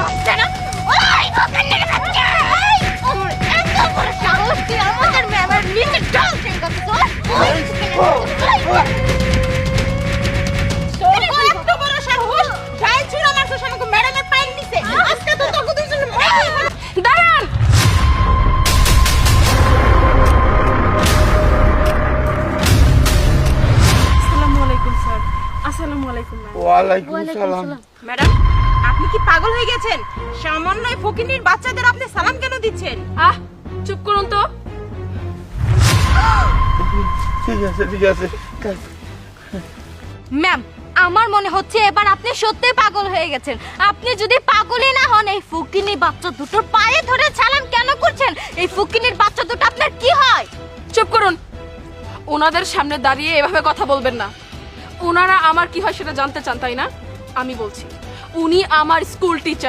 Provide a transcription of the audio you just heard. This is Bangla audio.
বাচ্চা না ওই ফকিন্নির বাচ্চা এই ওর এত বড় সাহস তুই আমাদের ম্যামের নিচে ডাল ফিঙ্গ করছিস এত বড় সাহস গায়ে ছুঁড়া মারছিস আমাকে ম্যাডামের পায়ের নিচে আজকে তো তোকে দুইজন দাঁড়ান ওয়ালাইকুম সালাম। ম্যাডাম আপনি কি পাগল হয়ে গেছেন সামান্য ফকিন্নির বাচ্চাদের আপনি সালাম কেন দিচ্ছেন চুপ করুন তো ঠিক আছে ম্যাম আমার মনে হচ্ছে এবার আপনি সত্যিই পাগল হয়ে গেছেন। আপনি যদি পাগলই না হন এই ফকিন্নির বাচ্চা দুটোর পায়ে ধরে সালাম কেন করছেন? এই ফকিন্নির বাচ্চা দুটো আপনার কি হয়? চুপ করুন। ওনাদের সামনে দাঁড়িয়ে এভাবে কথা বলবেন না। ওনারা আমার কি হয় সেটা জানতে চান তাই না? আমি বলছি উনি আমার স্কুল টিচার।